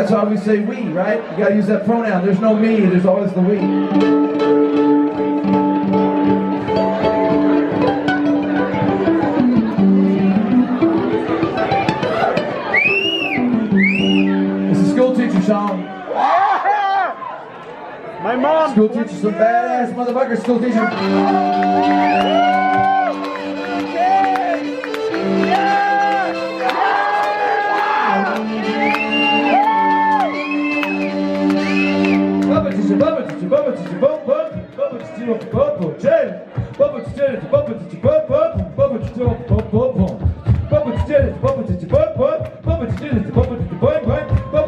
That's why we say we, right? You gotta use that pronoun. There's no me, there's always the we. It's a school teacher song. My mom. School teacher, some badass motherfucker. School teacher. Bubba teacher, bubba teacher, bubba teacher, bubba teacher, bubba teacher, bubba teacher, bubba teacher, bubba teacher, bubba teacher, bubba teacher, bubba teacher, bubba teacher, bubba teacher, bubba teacher, bubba teacher, bubba